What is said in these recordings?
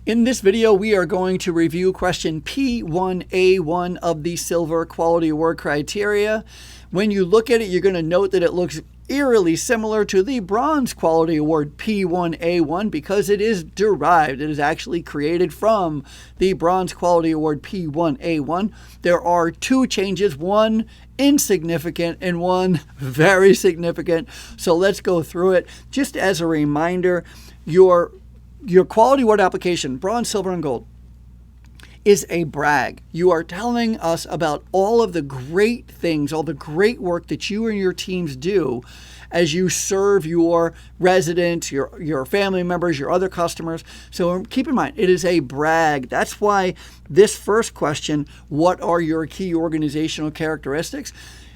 In this video, we are going to review question P1A1 of the Silver Quality Award criteria. When you look at it, you're going to note that it looks eerily similar to the Bronze Quality Award P1A1 because it is derived. It is actually created from the Bronze Quality Award P1A1. There are two changes, one insignificant and one very significant. So let's go through it. Just as a reminder, your quality award application, bronze, silver, and gold, is a brag. You are telling us about all of the great things, all the great work that you and your teams do as you serve your residents, your family members, your other customers. So keep in mind, it is a brag. That's why this first question, what are your key organizational characteristics,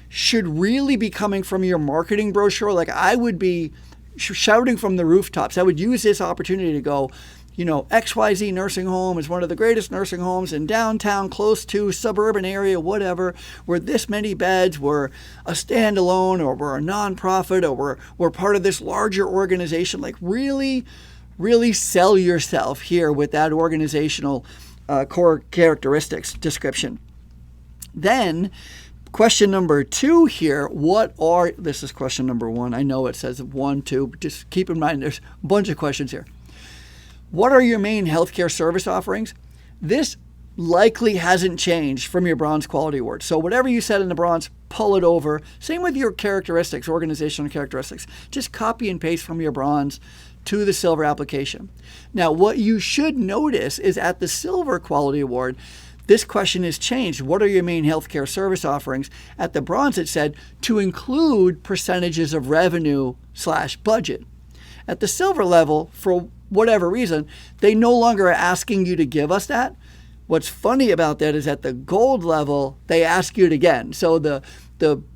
should really be coming from your marketing brochure. Like I would be shouting from the rooftops. I would use this opportunity to go, XYZ nursing home is one of the greatest nursing homes in downtown, close to suburban area, whatever, where this many beds were a standalone or were a nonprofit or were part of this larger organization. Like really, really sell yourself here with that organizational core characteristics description. Then question number 2 here, this is question number 1. I know it says 1, 2, but just keep in mind there's a bunch of questions here. What are your main healthcare service offerings? This likely hasn't changed from your Bronze Quality Award. So whatever you said in the Bronze, pull it over. Same with your characteristics, organizational characteristics. Just copy and paste from your Bronze to the Silver application. Now, what you should notice is at the Silver Quality Award, this question is changed. What are your main healthcare service offerings? At the Bronze, it said to include percentages of revenue / budget. At the Silver level, for whatever reason, they no longer are asking you to give us that. What's funny about that is at the Gold level, they ask you it again. So the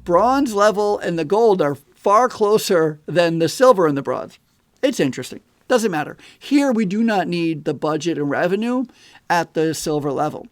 Bronze level and the Gold are far closer than the Silver and the Bronze. It's interesting. Doesn't matter. Here, we do not need the budget and revenue at the Silver level.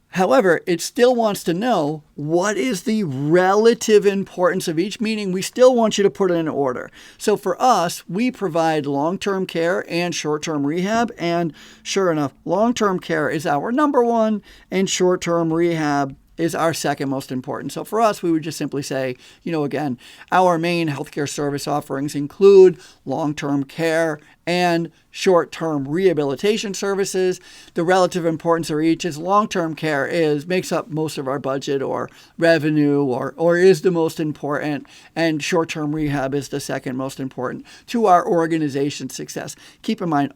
However, it still wants to know what is the relative importance of each, meaning we still want you to put it in order. So for us, we provide long-term care and short-term rehab. And sure enough, long-term care is our number 1 and short-term rehab is our second most important. So for us, we would just simply say, again, our main healthcare service offerings include long-term care and short-term rehabilitation services. The relative importance of each is long-term care makes up most of our budget or revenue or is the most important, and short-term rehab is the second most important to our organization's success. Keep in mind,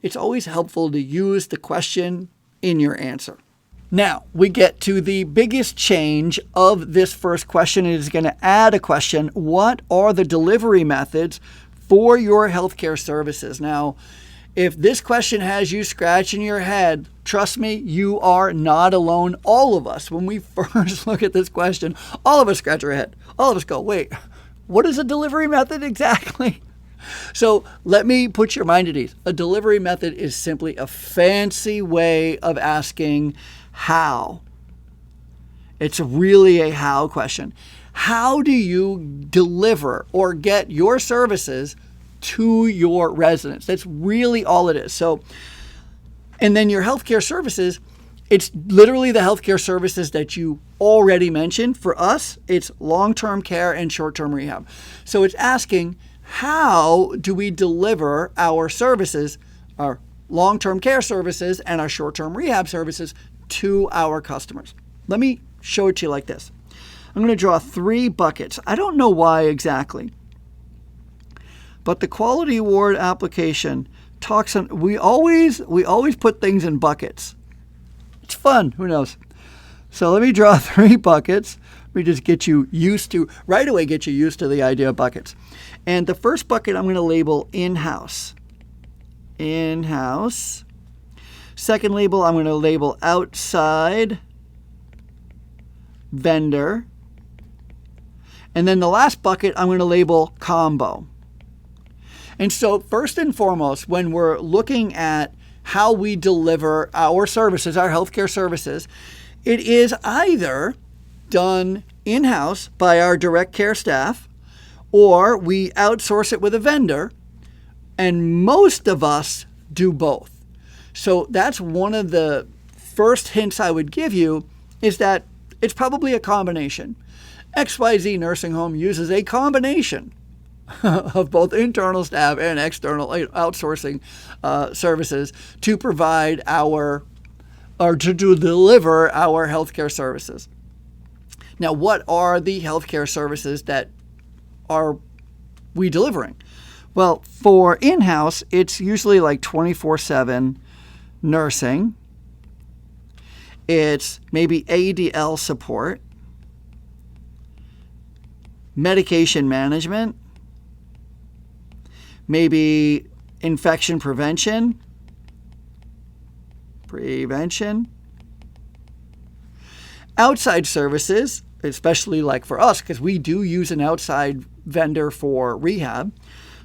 it's always helpful to use the question in your answer. Now, we get to the biggest change of this first question. It is going to add a question. What are the delivery methods for your healthcare services? Now, if this question has you scratching your head, trust me, you are not alone. All of us, when we first look at this question, all of us scratch our head. All of us go, wait, what is a delivery method exactly? So let me put your mind at ease. A delivery method is simply a fancy way of asking how. It's really a how question. How do you deliver or get your services to your residents? That's really all it is. So, and then your healthcare services, it's literally the healthcare services that you already mentioned. For us, it's long-term care and short-term rehab. So it's asking, how do we deliver our services, our long-term care services and our short-term rehab services to our customers? Let me show it to you like this. I'm going to draw 3 buckets. I don't know why exactly, but the Quality Award application talks on, we always put things in buckets. It's fun. Who knows? So let me draw 3 buckets. Let me just get you used to the idea of buckets. And the first bucket I'm going to label in-house. In-house. Second label, I'm going to label outside vendor. And then the last bucket, I'm going to label combo. And so first and foremost, when we're looking at how we deliver our services, our healthcare services, it is either done in-house by our direct care staff, or we outsource it with a vendor. And most of us do both. So that's one of the first hints I would give you, is that it's probably a combination. XYZ nursing home uses a combination of both internal staff and external outsourcing services to provide to deliver our healthcare services. Now, what are the healthcare services that are we delivering? Well, for in-house, it's usually like 24/7 nursing. It's maybe ADL support, medication management, maybe infection prevention, outside services, especially like for us, because we do use an outside vendor for rehab.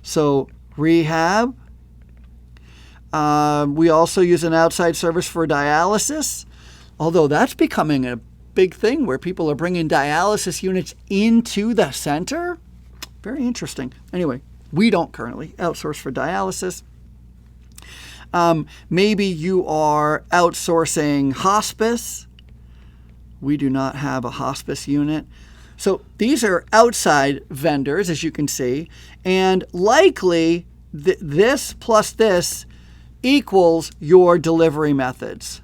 So rehab, we also use an outside service for dialysis, although that's becoming a big thing where people are bringing dialysis units into the center. Very interesting. Anyway, we don't currently outsource for dialysis. Maybe you are outsourcing hospice. We do not have a hospice unit. So these are outside vendors, as you can see, and likely this plus this equals your delivery methods.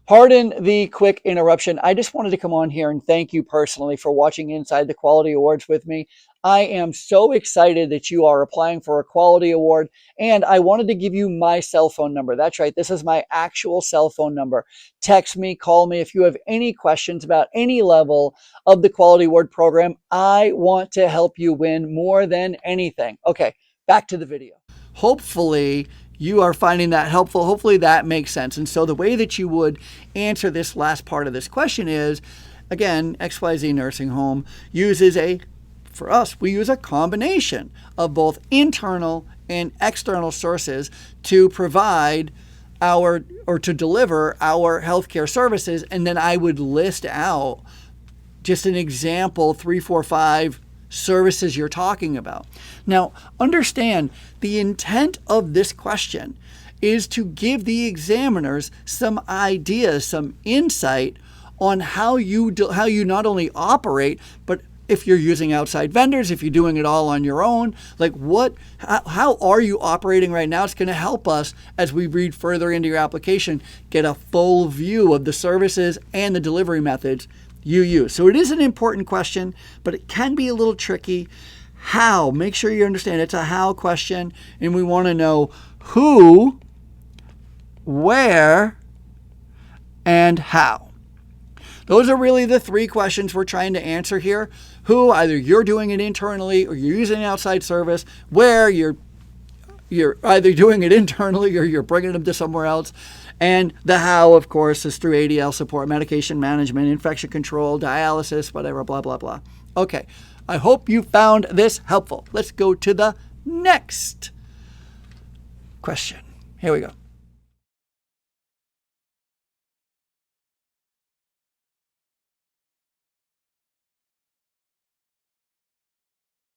Pardon the quick interruption. I just wanted to come on here and thank you personally for watching Inside the Quality Awards with me. I am so excited that you are applying for a quality award, and I wanted to give you my cell phone number. That's right. This is my actual cell phone number. Text me, call me if you have any questions about any level of the Quality Award program. I want to help you win more than anything. Okay, back to the video. Hopefully, you are finding that helpful. Hopefully that makes sense. And so the way that you would answer this last part of this question is, again, XYZ nursing home uses for us, we use a combination of both internal and external sources to provide to deliver our healthcare services. And then I would list out just an example, 3, 4, 5 services you're talking about. Now, understand the intent of this question is to give the examiners some ideas, some insight on how you not only operate, but if you're using outside vendors, if you're doing it all on your own, like how are you operating right now? It's going to help us as we read further into your application, get a full view of the services and the delivery methods you use. So it is an important question, but it can be a little tricky. How? Make sure you understand it's a how question, and we want to know who, where, and how. Those are really the 3 questions we're trying to answer here. Who, either you're doing it internally or you're using an outside service. Where, you're either doing it internally or you're bringing them to somewhere else. And the how, of course, is through ADL support, medication management, infection control, dialysis, whatever, blah, blah, blah. Okay, I hope you found this helpful. Let's go to the next question. Here we go.